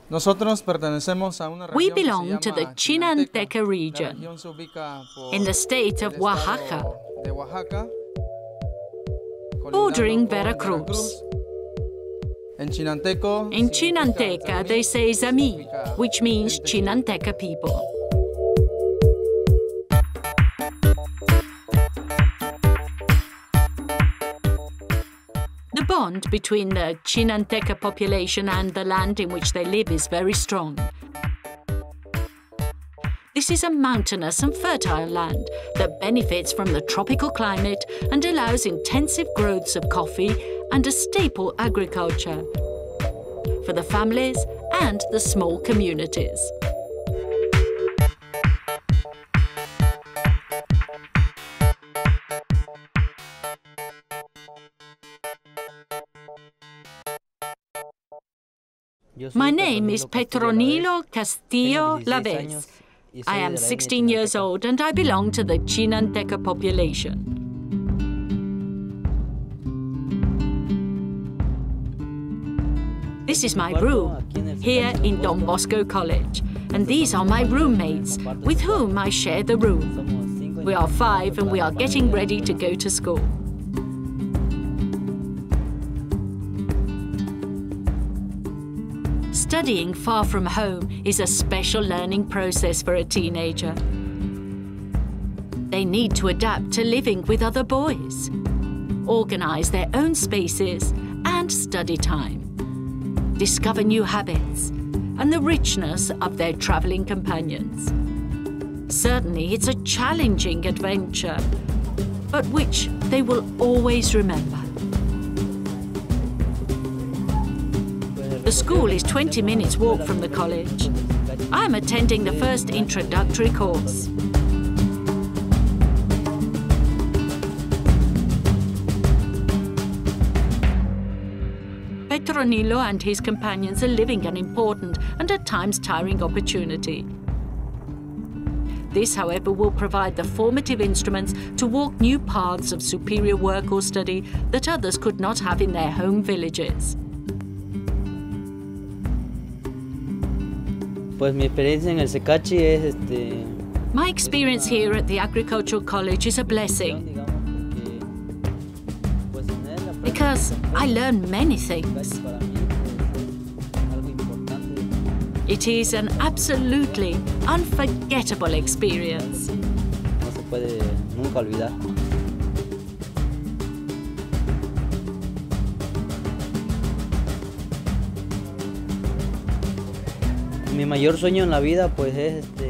We belong to the Chinanteco region, in the state of Oaxaca, bordering Veracruz. In Chinanteca, they say Zami, which means Chinanteca people. The bond between the Chinanteca population and the land in which they live is very strong. This is a mountainous and fertile land that benefits from the tropical climate and allows intensive growths of coffee and a staple agriculture for the families and the small communities. My name is Petronilo Castillo Lavez. I am 16 years old and I belong to the Chinanteca population. This is my room, here in Don Bosco College, and these are my roommates, with whom I share the room. We are 5 and we are getting ready to go to school. Studying far from home is a special learning process for a teenager. They need to adapt to living with other boys, organize their own spaces and study time, discover new habits and the richness of their traveling companions. Certainly, it's a challenging adventure, but which they will always remember. The school is 20 minutes walk from the college. I'm attending the first introductory course. Petronilo and his companions are living an important and at times tiring opportunity. This, however, will provide the formative instruments to walk new paths of superior work or study that others could not have in their home villages. My experience here at the Agricultural College is a blessing because I learn many things. It is an absolutely unforgettable experience.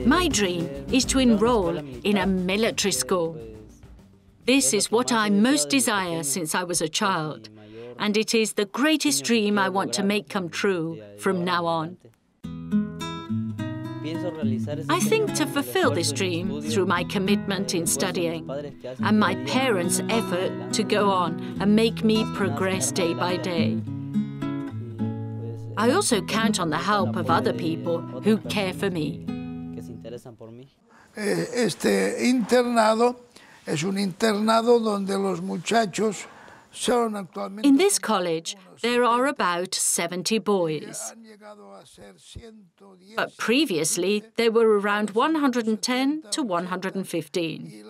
My dream is to enroll in a military school. This is what I most desire since I was a child, and it is the greatest dream I want to make come true from now on. I think to fulfill this dream through my commitment in studying and my parents' effort to go on and make me progress day by day. I also count on the help of other people who care for me. Este internado es un internado donde los muchachos son actualmente. In this college, there are about 70 boys. But previously, there were around 110 to 115.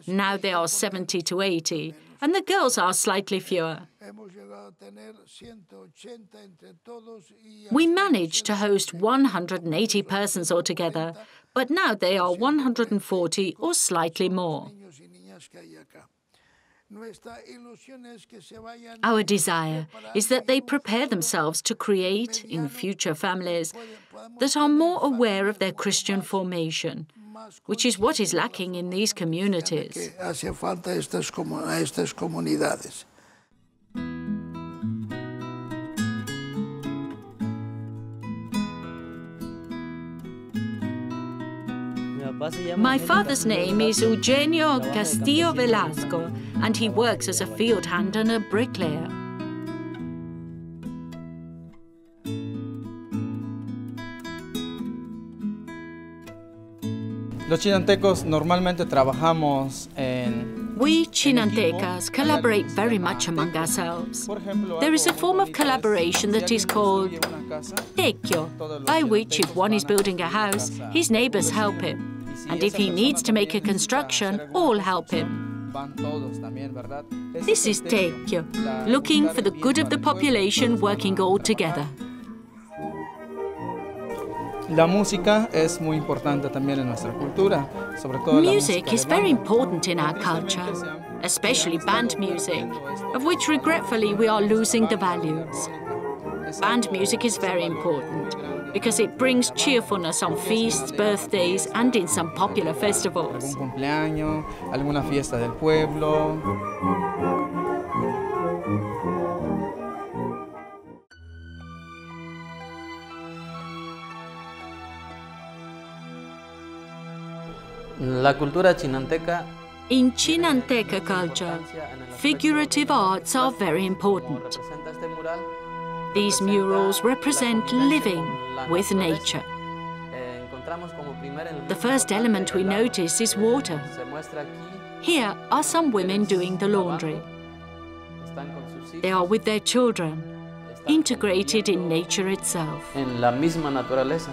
Now there are 70 to 80, and the girls are slightly fewer. We managed to host 180 persons altogether, but now they are 140 or slightly more. Our desire is that they prepare themselves to create, in future families, that are more aware of their Christian formation, which is what is lacking in these communities. My father's name is Eugenio Castillo Velasco, and he works as a field hand and a bricklayer. Los chinantecos normalmente trabajamos en We Chinantecas collaborate very much among ourselves. There is a form of collaboration that is called tequio, by which if one is building a house, his neighbors help him. And if he needs to make a construction, all help him. This is tequio, looking for the good of the population, working all together. La música es muy importante también en nuestra cultura, sobre todo la music is very important in our culture, especially band music, of which regretfully we are losing the values. Band music is very important because it brings cheerfulness on feasts, birthdays, and in some popular festivals. Algún cumpleaños, alguna fiesta del pueblo. La cultura chinanteca. In Chinanteca culture, figurative arts are very important. These murals represent living with nature. The first element we notice is water. Here are some women doing the laundry. They are with their children, integrated in nature itself. En la misma naturaleza.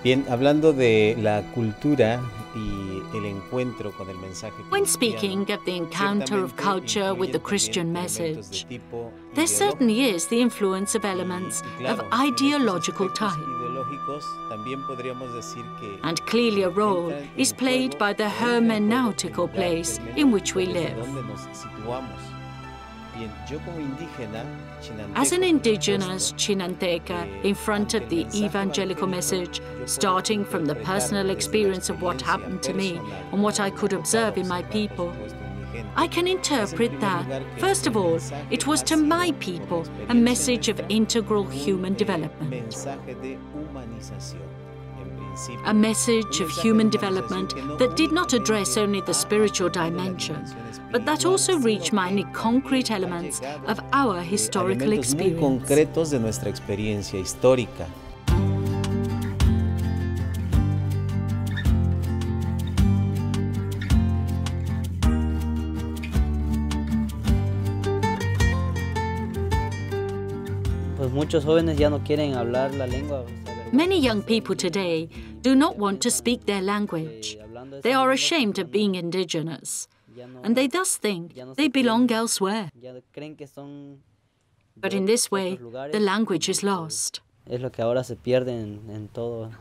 Bien, hablando de la cultura y el encuentro con el mensaje cristiano. When speaking of the encounter of culture with the Christian message, there certainly is the influence of elements of ideological type. And clearly a role is played by the hermeneutical place in which we live. As an indigenous Chinanteca in front of the evangelical message, starting from the personal experience of what happened to me and what I could observe in my people, I can interpret that, first of all, it was to my people a message of integral human development. A message of human development that did not address only the spiritual dimension, but that also reached many concrete elements of our historical experience. Muy concretos de nuestra experiencia histórica. Pues muchos jóvenes ya no quieren hablar la lengua. Many young people today do not want to speak their language. They are ashamed of being indigenous, and they thus think they belong elsewhere. But in this way, the language is lost. Es lo que ahora se pierde en todo.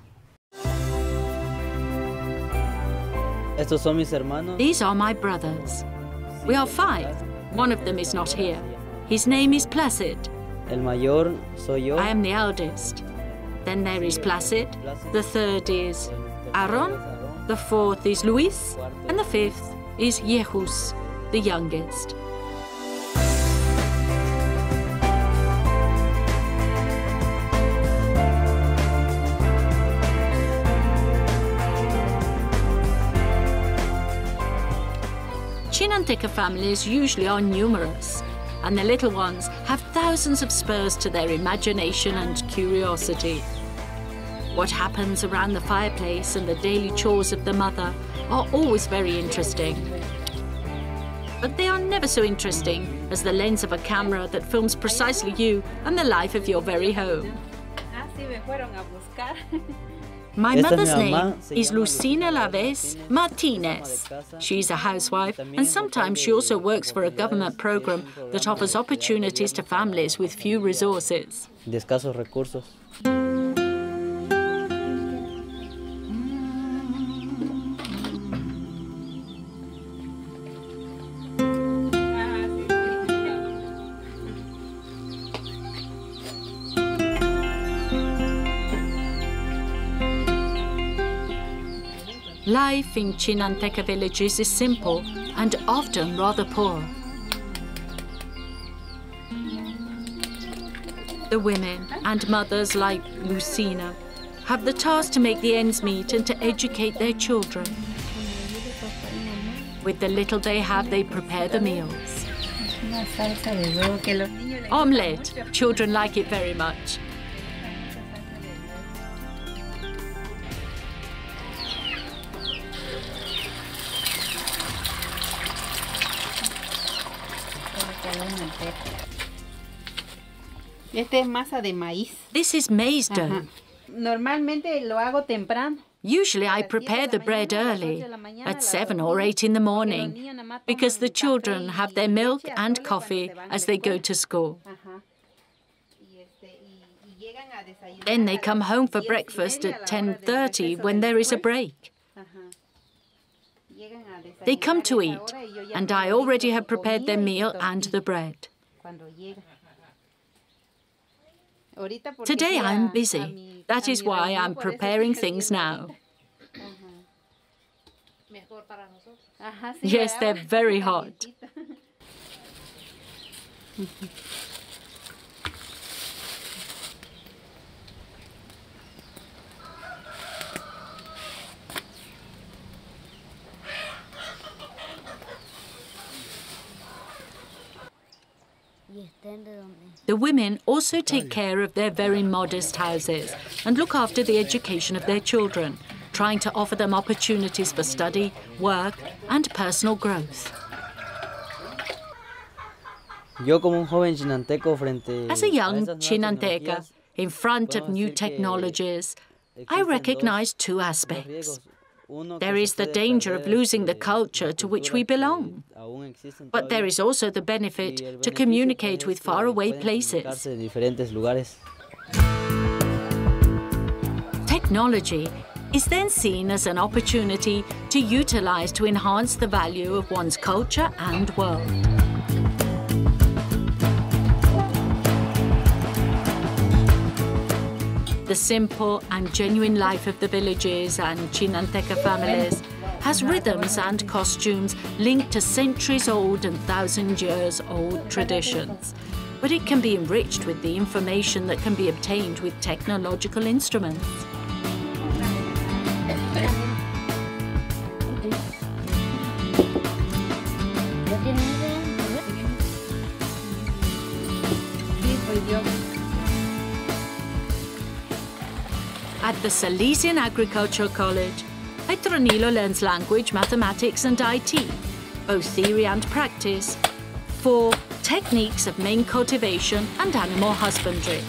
Estos son mis hermanos. These are my brothers. We are 5. One of them is not here. His name is Placid. El mayor soy yo. I am the eldest. Then there is Placid. The third is Aaron. The fourth is Luis. And the fifth is Yehus, the youngest. Chinanteca families usually are numerous, and the little ones have thousands of spurs to their imagination and curiosity. What happens around the fireplace and the daily chores of the mother are always very interesting. But they are never so interesting as the lens of a camera that films precisely you and the life of your very home. My mother's name is Lucina Laves Martinez. She's a housewife, and sometimes she also works for a government program that offers opportunities to families with few resources. De escasos recursos. Life in Chinanteca villages is simple and often rather poor. The women and mothers like Lucina have the task to make the ends meet and to educate their children. With the little they have, they prepare the meals. Omelette. Children like it very much. Este es masa de maíz. This is maize dough. Ajá. Normalmente lo hago temprano. Usually I prepare the bread early, at 7 or 8 in the morning, because the children have their milk and coffee as they go to school. Then they come home for breakfast at 10:30 when there is a break. They come to eat, and I already have prepared their meal and the bread. Today I'm busy. That is why I'm preparing things now. Yes, they're very hot. The women also take care of their very modest houses and look after the education of their children, trying to offer them opportunities for study, work, and personal growth. As a young Chinanteca, in front of new technologies, I recognize two aspects. There is the danger of losing the culture to which we belong. But there is also the benefit to communicate with faraway places. Technology is then seen as an opportunity to utilize to enhance the value of one's culture and world. The simple and genuine life of the villages and Chinanteca families has rhythms and costumes linked to centuries-old and thousand-years-old traditions. But it can be enriched with the information that can be obtained with technological instruments. At the Salesian Agricultural College, Petronilo learns language, mathematics and IT, both theory and practice, for techniques of main cultivation and animal husbandry.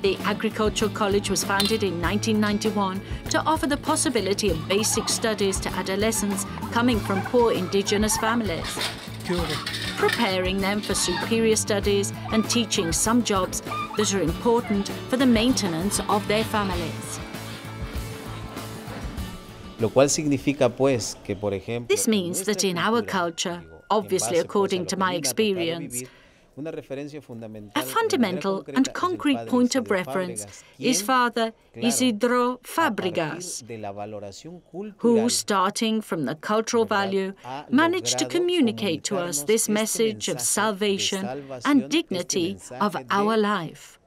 The Agricultural College was founded in 1991 to offer the possibility of basic studies to adolescents coming from poor indigenous families, preparing them for superior studies and teaching some jobs that are important for the maintenance of their families. This means that in our culture, obviously according to my experience, a fundamental and concrete point of reference is Father Isidro Fábregas, who, starting from the cultural value, managed to communicate to us this message of salvation and dignity of our life.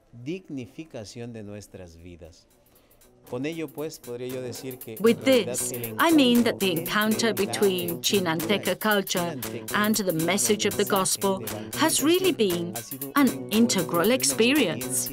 With this, I mean that the encounter between Chinanteca culture and the message of the gospel has really been an integral experience.